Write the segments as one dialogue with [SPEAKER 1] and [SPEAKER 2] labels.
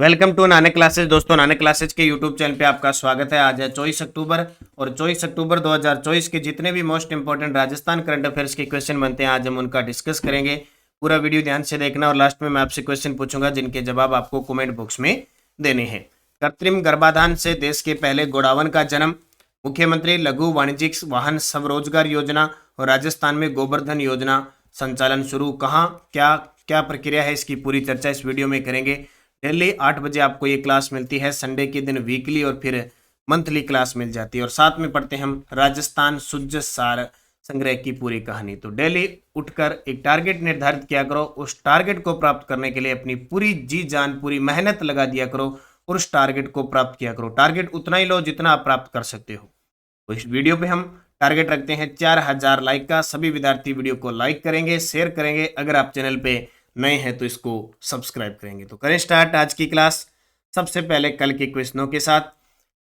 [SPEAKER 1] Welcome to Nanak classes. दोस्तों, Nanak classes के YouTube channel पे आपका स्वागत है। आज है 24 अक्टूबर और 24 अक्टूबर 2024 के जितने भी most important Rajasthan current affairs के क्वेश्चन बनते हैं आज हम उनका डिस्कस करेंगे। पूरा वीडियो ध्यान से देखना और लास्ट में मैं आपसे क्वेश्चन पूछूंगा जिनके जवाब आपको कमेंट बॉक्स में देने हैं। कृत्रिम गर्भाधान से देश के पहले गोडावण का जन्म, मुख्यमंत्री लघु वाणिज्यिक वाहन स्वरोजगार योजना और राजस्थान में गोवर्धन योजना संचालन शुरू। कहाँ क्या क्या प्रक्रिया है, इसकी पूरी चर्चा इस वीडियो में करेंगे। डेली 8 बजे आपको ये क्लास मिलती है। संडे के दिन वीकली और फिर मंथली क्लास मिल जाती है और साथ में पढ़ते हैं हम राजस्थान सुजस सार संग्रह की पूरी कहानी। तो डेली उठकर एक टारगेट निर्धारित किया करो, उस टारगेट को प्राप्त करने के लिए अपनी पूरी जी जान पूरी मेहनत लगा दिया करो और उस टारगेट को प्राप्त किया करो। टारगेट उतना ही लो जितना आप प्राप्त कर सकते हो। तो इस वीडियो पे हम टारगेट रखते हैं 4000 लाइक का। सभी विद्यार्थी वीडियो को लाइक करेंगे, शेयर करेंगे। अगर आप चैनल पे नए हैं तो इसको सब्सक्राइब करेंगे। तो करें स्टार्ट आज की क्लास। सबसे पहले कल के क्वेश्चनों के साथ।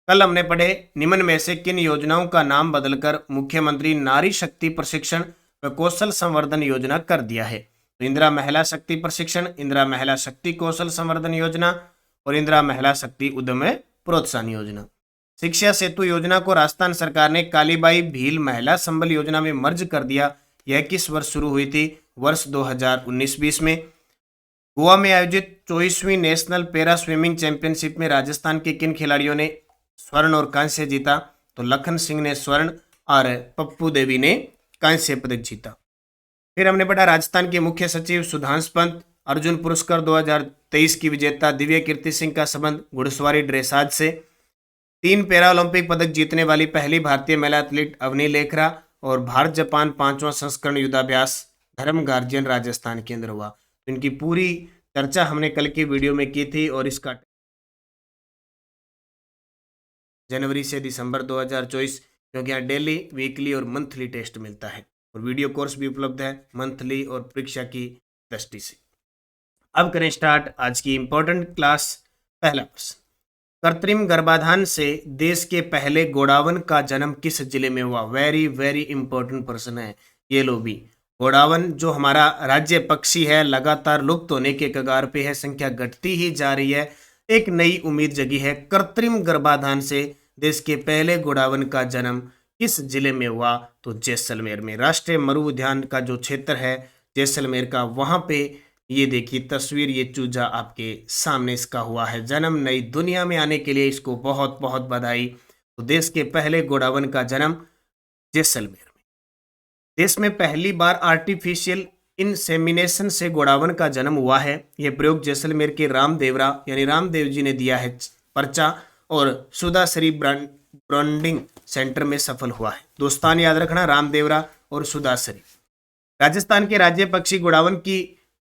[SPEAKER 1] कल हमने पढ़े निम्न में से किन योजनाओं का नाम बदलकर मुख्यमंत्री नारी शक्ति प्रशिक्षण व कौशल संवर्धन योजना कर दिया है। तो इंदिरा महिला शक्ति प्रशिक्षण, इंदिरा महिला शक्ति कौशल संवर्धन योजना और इंदिरा महिला शक्ति उद्यम प्रोत्साहन योजना। शिक्षा सेतु योजना को राजस्थान सरकार ने कालीबाई भील महिला संबल योजना में मर्ज कर दिया। यह किस वर्ष शुरू हुई थी? वर्ष 2019-20 में। गोवा में आयोजित 24वीं नेशनल पैरा स्विमिंग चैंपियनशिप में राजस्थान के किन खिलाड़ियों ने स्वर्ण और कांस्य जीता? तो लखन सिंह ने स्वर्ण और पप्पू देवी ने कांस्य पदक जीता। फिर हमने पढ़ा राजस्थान के मुख्य सचिव सुधांशु पंत, अर्जुन पुरस्कार 2023 की विजेता दिव्य कीर्ति सिंह का संबंध घुड़सवारी ड्रेसाज से। 3 पैरा ओलंपिक पदक जीतने वाली पहली भारतीय महिला एथलीट अवनी लेखरा और भारत जापान 5वां संस्करण युद्धाभ्यास धर्म गार्जियन राजस्थान के अंदर हुआ। तो इनकी पूरी चर्चा हमने कल की वीडियो में की थी और इसका जनवरी से दिसंबर 2024, क्योंकि यहाँ डेली वीकली और मंथली टेस्ट मिलता है और वीडियो कोर्स भी उपलब्ध है मंथली और परीक्षा की दृष्टि से। अब करें स्टार्ट आज की इंपॉर्टेंट क्लास। पहला प्रश्न, कृत्रिम गर्भाधान से देश के पहले गोडावण का जन्म किस जिले में हुआ? वेरी वेरी इंपॉर्टेंट प्रश्न है ये। लो भी गोडावण जो हमारा राज्य पक्षी है लगातार लुप्त होने के कगार पे है, संख्या घटती ही जा रही है। एक नई उम्मीद जगी है। कृत्रिम गर्भाधान से देश के पहले गोडावण का जन्म किस जिले में हुआ? तो जैसलमेर में। राष्ट्रीय मरु उद्यान का जो क्षेत्र है जैसलमेर का, वहां पे ये देखिए तस्वीर, ये चूजा आपके सामने इसका हुआ है जन्म। नई दुनिया में आने के लिए इसको बहुत बहुत बधाई। तो देश के पहले गोडावण का जन्म जैसलमेर में। देश में पहली बार आर्टिफिशियल इंसेमिनेशन से गोडावण का जन्म हुआ है। यह प्रयोग जैसलमेर के रामदेवरा यानी रामदेव जी ने दिया है पर्चा और सुधाश्री ब्रांडिंग सेंटर में सफल हुआ है। दोस्तान याद रखना, रामदेवरा और सुधाश्री। राजस्थान के राज्य पक्षी गोडावण की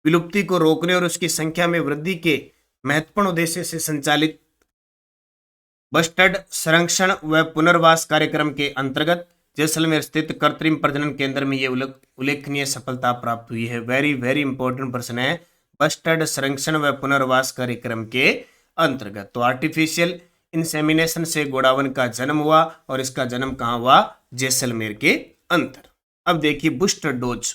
[SPEAKER 1] विलुप्ति को रोकने और उसकी संख्या में वृद्धि के महत्वपूर्ण उद्देश्य से संचालित बस्टर्ड संरक्षण व पुनर्वास कार्यक्रम के अंतर्गत जैसलमेर स्थित कृत्रिम प्रजनन केंद्र में यह उल्लेखनीय सफलता प्राप्त हुई है। वेरी वेरी इंपॉर्टेंट प्रश्न है। बस्टर्ड संरक्षण व पुनर्वास कार्यक्रम के अंतर्गत तो आर्टिफिशियल इंसेमिनेशन से गोडावण का जन्म हुआ और इसका जन्म कहाँ हुआ? जैसलमेर के अंदर। अब देखिए booster dose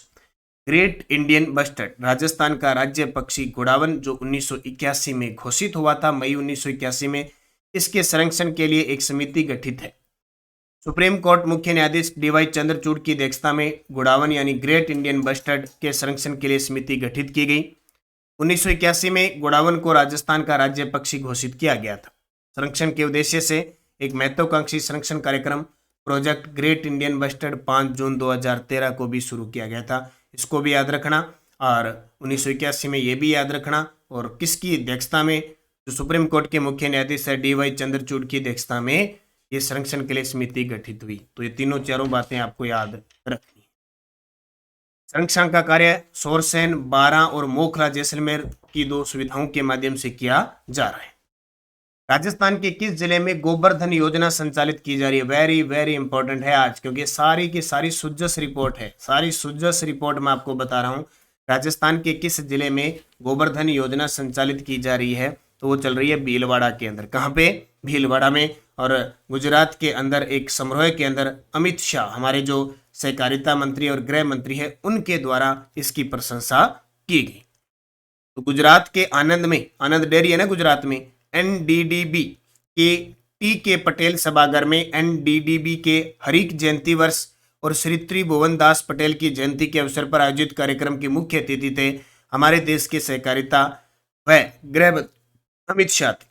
[SPEAKER 1] great Indian bustard, Rajasthan का राज्य पक्षी गोडावण जो 1981 में घोषित हुआ था, मई 1981 में। इसके संरक्षण के लिए एक समिति गठित है। सुप्रीम कोर्ट मुख्य न्यायाधीश DY चंद्रचूड़ की अध्यक्षता में गोडावण यानी ग्रेट इंडियन बस्टर्ड के संरक्षण के लिए समिति गठित की गई। 1981 में गोडावण को राजस्थान का राज्य पक्षी घोषित किया गया था। संरक्षण के उद्देश्य से एक महत्वाकांक्षी संरक्षण कार्यक्रम प्रोजेक्ट ग्रेट इंडियन बस्टर्ड 5 जून 2013 को भी शुरू किया गया था। इसको भी याद रखना और 1981 में ये भी याद रखना। और किसकी अध्यक्षता में? जो सुप्रीम कोर्ट के मुख्य न्यायाधीश है DY चंद्रचूड़ की अध्यक्षता में ये संरक्षण के लिए समिति गठित हुई। तो ये तीनों चारों बातें आपको याद रखनी है। संरक्षण का कार्य सोरसेन, बारां और मोखला जैसलमेर की 2 सुविधाओं के माध्यम से किया जा रहा है। राजस्थान के किस जिले में गोवर्धन योजना संचालित की जा रही है? वेरी वेरी इंपॉर्टेंट है आज, क्योंकि सारी की सारी सुजस रिपोर्ट है। सारी सुजस रिपोर्ट मैं आपको बता रहा हूँ। राजस्थान के किस जिले में गोवर्धन योजना संचालित की जा रही है? तो वो चल रही है भीलवाड़ा के अंदर। कहाँ पे? भीलवाड़ा में। और गुजरात के अंदर एक समारोह के अंदर अमित शाह, हमारे जो सहकारिता मंत्री और गृह मंत्री है, उनके द्वारा इसकी प्रशंसा की गई। तो गुजरात के आनंद में, आनंद डेयरी है ना गुजरात में, एनडीडीबी के टी के पटेल सभागार में एनडीडीबी के हरिक जयंती वर्ष और श्री त्रिभुवन दास पटेल की जयंती के अवसर पर आयोजित कार्यक्रम के मुख्य अतिथि थे हमारे देश के सहकारिता व गृह अमित शाह थे।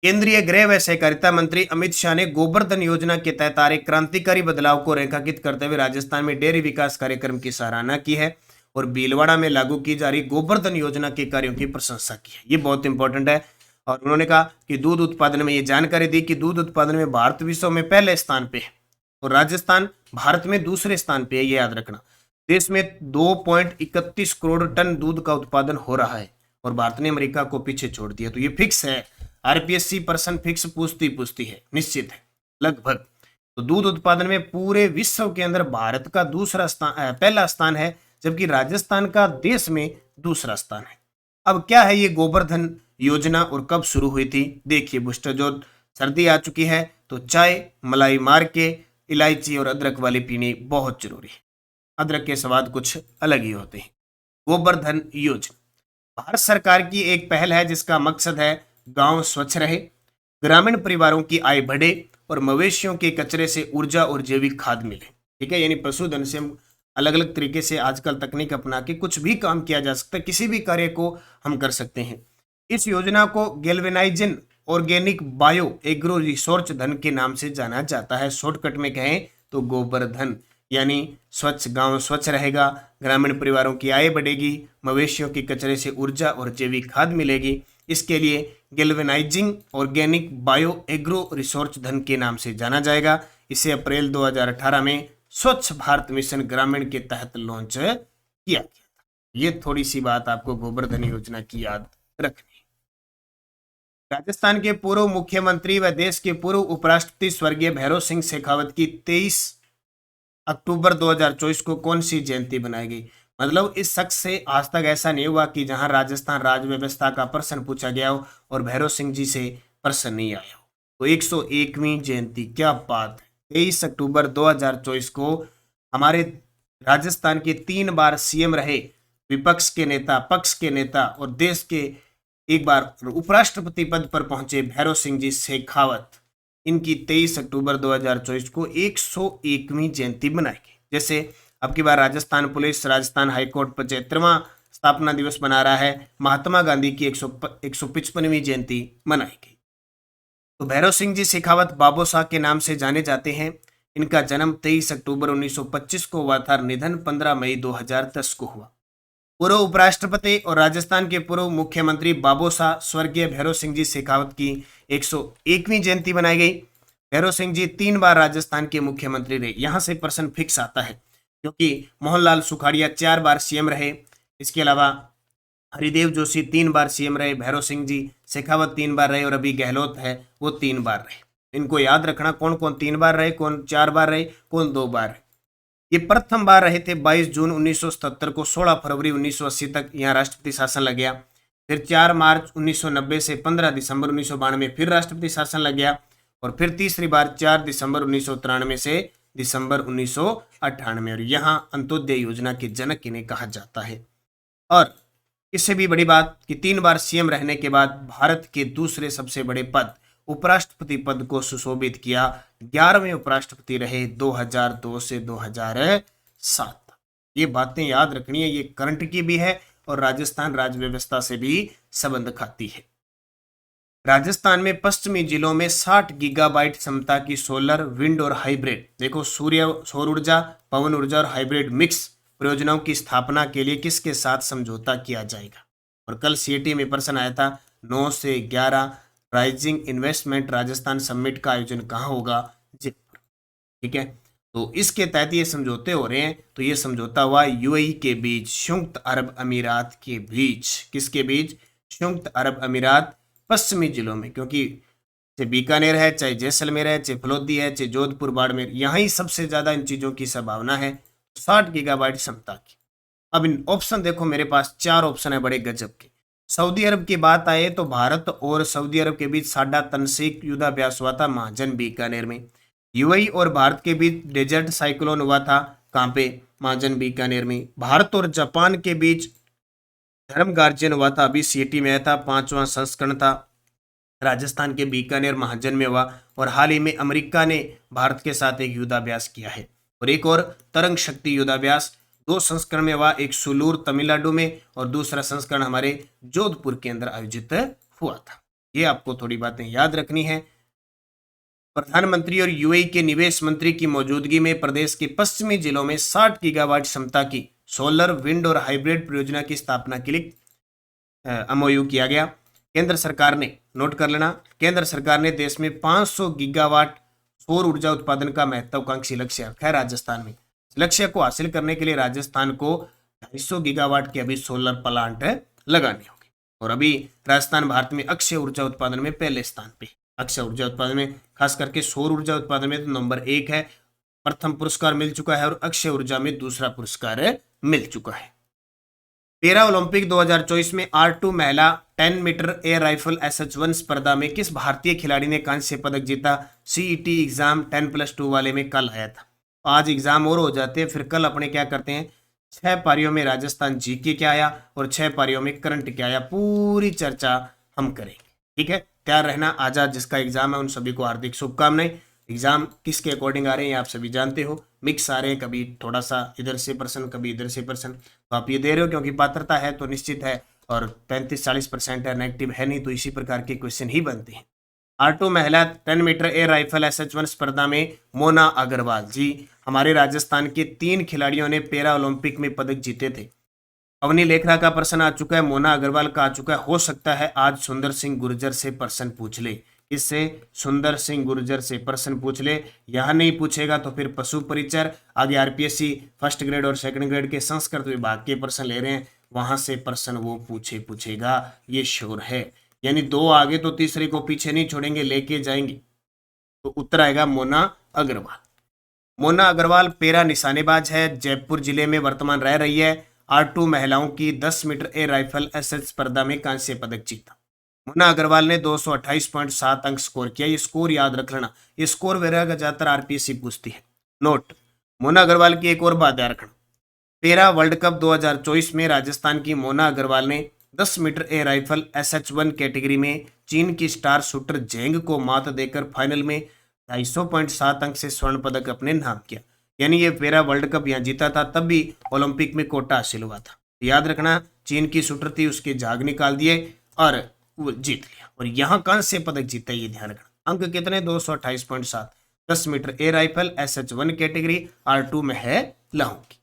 [SPEAKER 1] केंद्रीय गृह व सहकारिता मंत्री अमित शाह ने गोवर्धन योजना के तहत आ रहे क्रांतिकारी बदलाव को रेखांकित करते हुए राजस्थान में डेयरी विकास कार्यक्रम की सराहना की है और भीलवाड़ा में लागू की जा रही गोवर्धन योजना के कार्यों की प्रशंसा की है। ये बहुत इंपॉर्टेंट है। और उन्होंने कहा कि दूध उत्पादन में ये जानकारी दी कि दूध उत्पादन में भारत विश्व में पहले स्थान पे है और राजस्थान भारत में दूसरे स्थान पे है, ये याद रखना। देश में 2.31 करोड़ टन दूध का उत्पादन हो रहा है और भारत ने अमेरिका को पीछे छोड़ दिया। तो ये फिक्स है, आरपीएससी पर्सन फिक्स पूछती है, निश्चित है लगभग। तो दूध उत्पादन में पूरे विश्व के अंदर भारत का दूसरा स्थान, पहला स्थान है, जबकि राजस्थान का देश में दूसरा स्थान है। अब क्या है ये गोवर्धन योजना और कब शुरू हुई थी? देखिए बुस्टर, जो सर्दी आ चुकी है तो चाय मलाई मार के इलायची और अदरक वाली पीनी बहुत जरूरी है। अदरक के स्वाद कुछ अलग ही होते हैं। गोवर्धन योजना भारत सरकार की एक पहल है जिसका मकसद है गांव स्वच्छ रहे, ग्रामीण परिवारों की आय बढ़े और मवेशियों के कचरे से ऊर्जा और जैविक खाद मिले। ठीक है, यानी पशुधन से हम अलग अलग तरीके से आजकल तकनीक अपना के कुछ भी काम किया जा सकता है, किसी भी कार्य को हम कर सकते हैं। इस योजना को गैल्वेनाइजन ऑर्गेनिक बायो एग्रो रिसोर्च धन के नाम से जाना जाता है। शॉर्टकट में कहें तो गोवर्धन, यानी स्वच्छ गांव स्वच्छ रहेगा, ग्रामीण परिवारों की आय बढ़ेगी, मवेशियों के कचरे से ऊर्जा और जैविक खाद मिलेगी। इसके लिए galvanising organic bio agro resource धन के नाम से जाना जाएगा। इसे अप्रैल 2018 में स्वच्छ भारत मिशन ग्रामीण के तहत लॉन्च किया गया था। ये थोड़ी सी बात आपको गोवर्धन योजना की याद रखनी। राजस्थान के पूर्व मुख्यमंत्री व देश के पूर्व उपराष्ट्रपति स्वर्गीय भैरव सिंह शेखावत की 23 अक्टूबर 2024 को कौन सी जयंती बनाई गई? मतलब इस शख्स से आज तक ऐसा नहीं हुआ कि जहां राजस्थान राज्य व्यवस्था का प्रश्न पूछा गया हो और भैरव सिंह जी से प्रश्न नहीं आया हो। तो 101वीं जयंती, क्या बात है। 23 अक्टूबर 2024 को हमारे राजस्थान के 3 बार सीएम रहे, विपक्ष के नेता, पक्ष के नेता और देश के एक बार उपराष्ट्रपति पद पर पहुंचे भैरव सिंह जी शेखावत, इनकी 23 अक्टूबर 2024 को 101वीं जयंती बनाई गई। जैसे अब की बार राजस्थान पुलिस, राजस्थान हाईकोर्ट 75वां स्थापना दिवस मना रहा है, महात्मा गांधी की 155वीं जयंती मनाई गई। तो भैरव सिंह जी शेखावत बाबोसा के नाम से जाने जाते हैं। इनका जन्म 23 अक्टूबर 1925 को हुआ था, निधन 15 मई 2010 को हुआ। पूर्व उपराष्ट्रपति और राजस्थान के पूर्व मुख्यमंत्री बाबोसा स्वर्गीय भैरव सिंह जी शेखावत की 101वीं जयंती बनाई गई। भैरव सिंह जी 3 बार राजस्थान के मुख्यमंत्री रहे। यहां से प्रश्न फिक्स आता है क्योंकि मोहनलाल सुखाड़िया 4 बार सीएम रहे, इसके अलावा हरिदेव जोशी 3 बार सीएम रहे, भैरव सिंह जी शेखावत 3 बार रहे और अभी गहलोत है वो 3 बार रहे। इनको याद रखना, कौन कौन 3 बार रहे, कौन 4 बार रहे, कौन 2 बार रहे। ये प्रथम बार रहे थे 22 जून 1977 को 16 फरवरी 1980 तक यहाँ राष्ट्रपति शासन लग गया। फिर 4 मार्च 1990 से 15 दिसंबर 1992 फिर राष्ट्रपति शासन लग गया और फिर तीसरी बार 4 दिसंबर 1993 से दिसंबर 1998। और यहाँ अंत्योदय योजना के जनक इन्हें कहा जाता है। और इससे भी बड़ी बात कि 3 बार सीएम रहने के बाद भारत के दूसरे सबसे बड़े पद उपराष्ट्रपति पद को सुशोभित किया। 11वें उपराष्ट्रपति रहे 2002 से 2007। ये बातें याद रखनी है, ये करंट की भी है और राजस्थान राज्य व्यवस्था से भी संबंध खाती है। राजस्थान में पश्चिमी जिलों में 60 गीगाबाइट क्षमता की सोलर, विंड और हाइब्रिड, देखो सौर ऊर्जा, पवन ऊर्जा और हाइब्रिड मिक्स परियोजनाओं की स्थापना के लिए किसके साथ समझौता किया जाएगा? और कल सीएटी में प्रश्न आया था 9 से 11 राइजिंग इन्वेस्टमेंट राजस्थान समिट का आयोजन कहाँ होगा? जयपुर। ठीक है, तो इसके तहत ये समझौते हो रहे हैं। तो ये समझौता हुआ यूएई के बीच, संयुक्त अरब अमीरात के बीच। किसके बीच? संयुक्त अरब अमीरात पश्चिमी जिलों में, क्योंकि चाहे बीकानेर है, चाहे जैसलमेर है, चाहे फलोदी है, चाहे जोधपुर बाड़मेर, यहाँ ही सबसे ज्यादा इन चीजों की संभावना है 60 गीगाबाइट क्षमता की। अब इन ऑप्शन देखो, मेरे पास 4 ऑप्शन है बड़े गजब के। सऊदी अरब की बात आए तो भारत और सऊदी अरब के बीच साडा तनसीक युद्धाभ्यास हुआ था महाजन बीकानेर में। यूएई और भारत के बीच डेजर्ट साइक्लोन हुआ था, कहाँ पे? महाजन बीकानेर में। भारत और जापान के बीच धर्म गार्जियन हुआ था, अभी सीईटी में आया था, 5वां संस्करण था, राजस्थान के बीकानेर महाजन में हुआ। और हाल ही में अमेरिका ने भारत के साथ एक युद्धाभ्यास किया है। और एक और तरंग शक्ति युद्धाभ्यास 2 संस्करण में हुआ, एक सुलूर तमिलनाडु में और दूसरा संस्करण हमारे जोधपुर के अंदर आयोजित हुआ था। ये आपको थोड़ी बातें याद रखनी है। प्रधानमंत्री और यूएई के निवेश मंत्री की मौजूदगी में प्रदेश के पश्चिमी जिलों में 60 गीगावाट क्षमता की सोलर, विंड और हाइब्रिड परियोजना की स्थापना के लिए एमओयू किया गया। केंद्र सरकार ने, नोट कर लेना, केंद्र सरकार ने देश में 500 गीगावाट सौर ऊर्जा उत्पादन का महत्वाकांक्षी लक्ष्य रखा है राजस्थान में। लक्ष्य को हासिल करने के लिए राजस्थान को 250 गीगावाट के अभी सोलर प्लांट लगाने होंगे। और अभी राजस्थान भारत में अक्षय ऊर्जा उत्पादन में पहले स्थान पे। अक्षय ऊर्जा उत्पादन में खास करके सौर ऊर्जा उत्पादन में तो नंबर 1 है, प्रथम पुरस्कार मिल चुका है, और अक्षय ऊर्जा में दूसरा पुरस्कार मिल चुका है। पैरा ओलंपिक 2024 में R2 महिला 10 मीटर एयर राइफल SH1 स्पर्धा में किस भारतीय खिलाड़ी ने कांस्य पदक जीता? सीईटी एग्जाम 10+2 वाले में कल आया था। आज एग्जाम और हो जाते हैं, फिर कल अपने क्या करते हैं, 6 पारियों में राजस्थान जीके क्या आया और 6 पारियों में करंट क्या आया, पूरी चर्चा हम करेंगे। ठीक है, तैयार रहना। आजाद जिसका एग्जाम है उन सभी को हार्दिक शुभकामनाएं। एग्जाम किसके अकॉर्डिंग आ रहे हैं आप सभी जानते हो, मिक्स आ रहे हैं, कभी थोड़ा सा इधर से प्रश्न, कभी इधर से प्रश्न। तो आप ये दे रहे हो क्योंकि पात्रता है तो निश्चित है, और 35-40% है, नेगेटिव है नहीं, तो इसी प्रकार के क्वेश्चन ही बनते हैं। R2 महिला 10 मीटर एयर राइफल SH1 स्पर्धा में मोना अग्रवाल जी, हमारे राजस्थान के 3 खिलाड़ियों ने पैरा ओलंपिक में पदक जीते थे। अवनी लेखरा का प्रश्न आ चुका है, मोना अग्रवाल का आ चुका है। हो सकता है आज सुंदर सिंह गुर्जर से प्रश्न पूछ ले। इससे सुंदर सिंह गुर्जर से प्रश्न पूछ ले। यह नहीं पूछेगा तो फिर पशु परिचर, आगे आरपीएससी फर्स्ट ग्रेड और सेकंड ग्रेड के संस्कृत विभाग के प्रश्न ले रहे हैं, वहां से प्रश्न वो पूछेगा, ये श्योर है। यानी 2 आगे तो तीसरे को पीछे नहीं छोड़ेंगे, लेके जाएंगे। तो उत्तर आएगा मोना अग्रवाल। मोना अग्रवाल पैरा निशानेबाज है, जयपुर जिले में वर्तमान रह रही है। R2 महिलाओं की 10 मीटर एयर राइफल SH स्पर्धा में कांस्य पदक जीता। मोना अग्रवाल ने 228.7 अंक स्कोर किया। ये स्कोर याद रख लेना, ये स्कोर वगैरह ज्यादातर आरपीएससी पूछती है। नोट, मोना अग्रवाल की एक और बात याद रखना, पैरा वर्ल्ड कप 2024 में राजस्थान की मोना अग्रवाल ने 10 metre air rifle SH1 category में चीन की स्टार शूटर जेंग को मात देकर फाइनल में 250.7 अंक से स्वर्ण पदक अपने नाम किया। यानी ये पैरा वर्ल्ड कप यहाँ जीता था, तब भी ओलंपिक में कोटा हासिल हुआ था। याद रखना, चीन की शूटर थी, उसके झाग निकाल दिए और वो जीत लिया, और यहाँ कांस्य पदक जीता, ये ध्यान रखना। अंक कितने? 228.7। 10 metre air rifle SH1 category, R2 में है लहू की।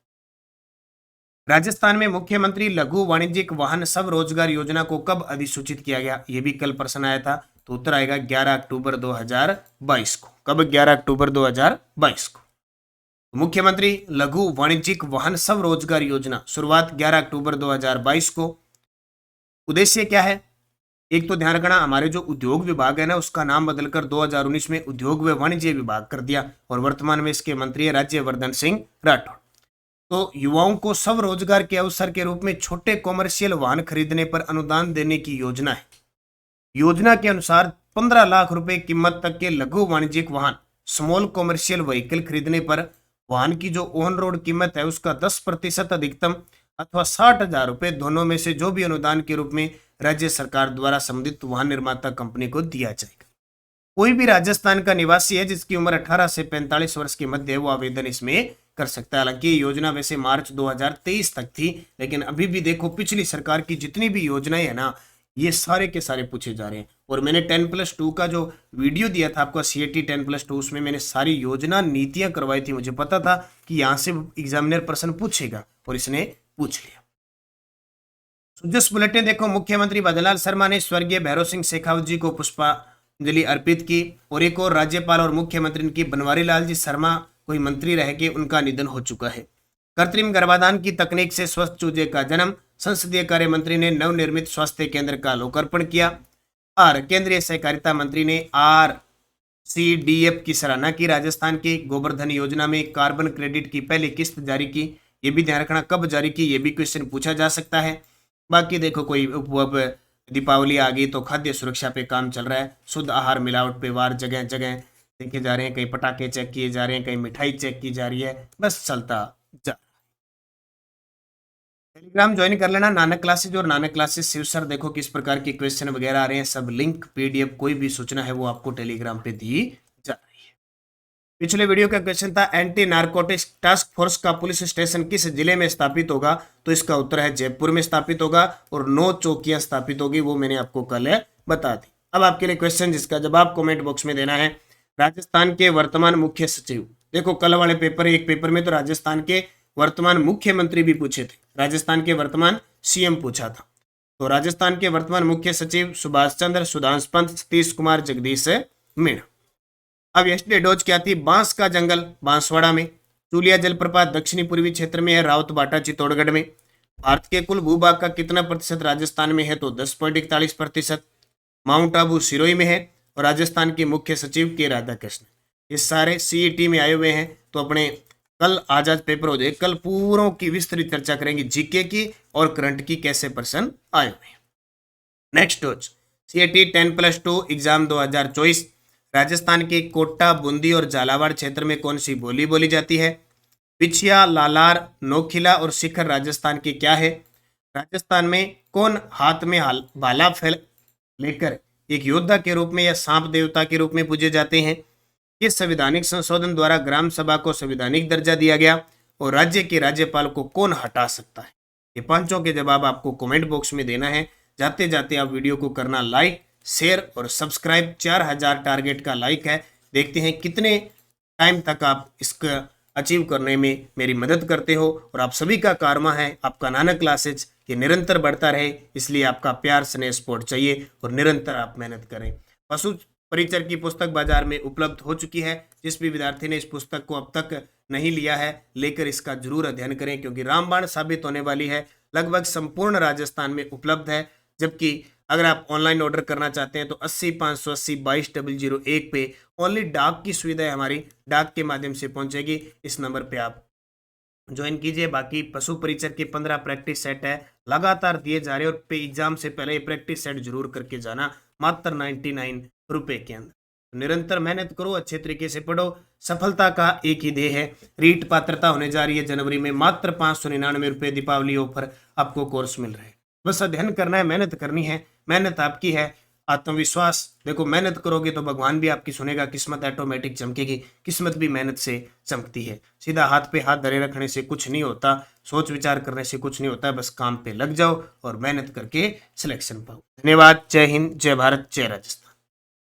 [SPEAKER 1] राजस्थान में मुख्यमंत्री लघु वाणिज्यिक वाहन स्वरोजगार योजना को कब अधिसूचित किया गया? ये भी कल प्रश्न आया था, तो उत्तर आएगा 11 अक्टूबर 2022 को। कब? 11 अक्टूबर 2022 को। मुख्यमंत्री लघु वाणिज्यिक वाहन स्वरोजगार योजना शुरुआत 11 अक्टूबर 2022 को। उद्देश्य क्या है? एक तो ध्यान रखना, हमारे जो उद्योग विभाग है ना, उसका नाम बदलकर 2019 में उद्योग व वाणिज्य विभाग कर दिया, और वर्तमान में इसके मंत्री है राज्यवर्धन सिंह राठौड़। तो युवाओं को स्वरोजगार के अवसर के रूप में छोटे कॉमर्शियल वाहन खरीदने पर अनुदान देने की योजना है। योजना के अनुसार 15 लाख रुपए कीमत तक के लघु वाणिज्यिक वाहन, स्मॉल कॉमर्शियल व्हीकल खरीदने पर वाहन की जो ऑन रोड कीमत है उसका 10% अधिकतम अथवा 60,000 रुपए, दोनों में से जो भी अनुदान के रूप में राज्य सरकार द्वारा संबंधित वाहन निर्माता कंपनी को दिया जाएगा। कोई भी राजस्थान का निवासी है जिसकी उम्र 18 से 45 वर्ष के मध्य है, वो आवेदन इसमें कर सकता है। हालांकि ये योजना वैसे मार्च 2023 तक थी, लेकिन अभी भी देखो पिछली सरकार की जितनी भी योजनाएं है ना, ये सारे के सारे पूछे जा रहे हैं। और मैंने 10+2 का जो वीडियो दिया था आपको, सीएटी 10+2, उसमें मैंने सारी योजना नीतियां करवाई थी। मुझे पता था कि यहाँ से एग्जामिनर प्रश्न पूछेगा, और इसने पूछ लिया। सुजस बुलेटिन देखो, मुख्यमंत्री भजनलाल शर्मा ने स्वर्गीय भैरव सिंह शेखावत जी को पुष्पांजलि अर्पित की। और एक और राज्यपाल और मुख्यमंत्री की बनवारी लाल जी शर्मा कोई मंत्री रह के उनका निधन हो चुका है। कृत्रिम गर्भाधान की तकनीक से स्वस्थ चूजे का जन्म, संसदीय कार्य मंत्री ने नवनिर्मित स्वास्थ्य केंद्र का लोकार्पण किया। और केंद्रीय सहकारिता मंत्री ने RCDF की सराहना की। राजस्थान की गोवर्धन योजना में कार्बन क्रेडिट की पहली किस्त जारी की। ये भी ध्यान रखना कब जारी की, ये भी क्वेश्चन पूछा जा सकता है। बाकी देखो, कोई अब दीपावली आ गई तो खाद्य सुरक्षा पे काम चल रहा है। शुद्ध आहार मिलावट पे वार जगह जगह देखे जा रहे हैं, कहीं पटाखे चेक किए जा रहे हैं, कहीं मिठाई चेक की जा रही है, बस चलता जा टेलीग्राम ज्वाइन कर लेना, नानक क्लासेज और नानक क्लासेज शिव सर। देखो किस प्रकार के क्वेश्चन वगैरह आ रहे हैं, सब लिंक पीडीएफ कोई भी सूचना है वो आपको टेलीग्राम पे दी जा रही है। पिछले वीडियो का क्वेश्चन था एंटी नारकोटिक्स टास्क फोर्स का पुलिस स्टेशन किस जिले में स्थापित होगा, तो इसका उत्तर है जयपुर में स्थापित होगा और 9 चौकियां स्थापित होगी, वो मैंने आपको कल बता दी। अब आपके लिए क्वेश्चन जिसका जवाब कमेंट बॉक्स में देना है। राजस्थान के वर्तमान मुख्य सचिव, देखो कल वाले पेपर, एक पेपर में तो राजस्थान के वर्तमान मुख्यमंत्री भी पूछे थे, राजस्थान के वर्तमान सीएम पूछा था। तो राजस्थान के वर्तमान मुख्य सचिव सुभाष चंद्र, सुधांशु पंत, सतीश कुमार, जगदीश मीणा। अब यस्टरडे डोज क्या थी, बांस का जंगल बांसवाड़ा में, चूलिया जलप्रपात दक्षिणी पूर्वी क्षेत्र में है, राउत बाटा चित्तौड़गढ़ में। भारत के कुल भूभाग का कितना प्रतिशत राजस्थान में है, तो 10.41%। माउंट आबू सिरोही में है और राजस्थान के मुख्य सचिव के राधाकृष्ण। ये सारे सीईटी में आए हुए हैं, तो अपने कल आज पेपर हो जाए, कल पूरों की विस्तृत चर्चा करेंगे जीके की और करंट की, कैसे प्रश्न आए हुए हैं। Next dose CET 10+2 exam 2024। Rajasthan के कोटा, बूंदी और झालावाड़ क्षेत्र में कौन सी बोली बोली जाती है। पिछिया, लालार, नोखिला और शिखर राजस्थान के क्या है। राजस्थान में कौन हाथ में भाला फैल लेकर एक योद्धा के रूप में या सांप देवता के रूप में पूजे जाते हैं। किस संवैधानिक संशोधन द्वारा ग्राम सभा को संवैधानिक दर्जा दिया गया और राज्य के राज्यपाल को कौन हटा सकता है। ये पांचों के जवाब आपको कमेंट बॉक्स में देना है। जाते जाते आप वीडियो को करना लाइक, शेयर और सब्सक्राइब। 4000 टारगेट का लाइक है, देखते हैं कितने टाइम तक आप इसका अचीव करने में मेरी मदद करते हो। और आप सभी का कारमा है, आपका नानक क्लासेज ये निरंतर बढ़ता रहे, इसलिए आपका प्यार, स्नेह, सपोर्ट चाहिए और निरंतर आप मेहनत करें। पशु परिचर की पुस्तक बाजार में उपलब्ध हो चुकी है। जिस भी विद्यार्थी ने इस पुस्तक को अब तक नहीं लिया है, लेकर इसका जरूर अध्ययन करें, क्योंकि रामबाण साबित होने वाली है। लगभग संपूर्ण राजस्थान में उपलब्ध है, जबकि अगर आप ऑनलाइन ऑर्डर करना चाहते हैं तो 80 580 22 001 पे ओनली डाक की सुविधा है हमारी, डाक के माध्यम से पहुंचेगी। इस नंबर पे आप ज्वाइन कीजिए। बाकी पशु परिचर के 15 प्रैक्टिस सेट है, लगातार दिए जा रहे हैं और एग्जाम से पहले ये प्रैक्टिस सेट जरूर करके जाना, मात्र 99 रुपए के अंदर। निरंतर मेहनत करो, अच्छे तरीके से पढ़ो। सफलता का एक ही ध्येय है। रीट पात्रता होने जा रही है जनवरी में, मात्र 599 रुपए दीपावली ऑफर आपको कोर्स मिल रहा है। बस अध्ययन करना है, मेहनत करनी है, मेहनत आपकी है, आत्मविश्वास। देखो मेहनत करोगे तो भगवान भी आपकी सुनेगा, किस्मत ऑटोमेटिक चमकेगी। किस्मत भी मेहनत से चमकती है। सीधा हाथ पे हाथ धरे रखने से कुछ नहीं होता, सोच विचार करने से कुछ नहीं होता है। बस काम पे लग जाओ और मेहनत करके सिलेक्शन पाओ। धन्यवाद। जय हिंद, जय भारत, जय राजस्थान।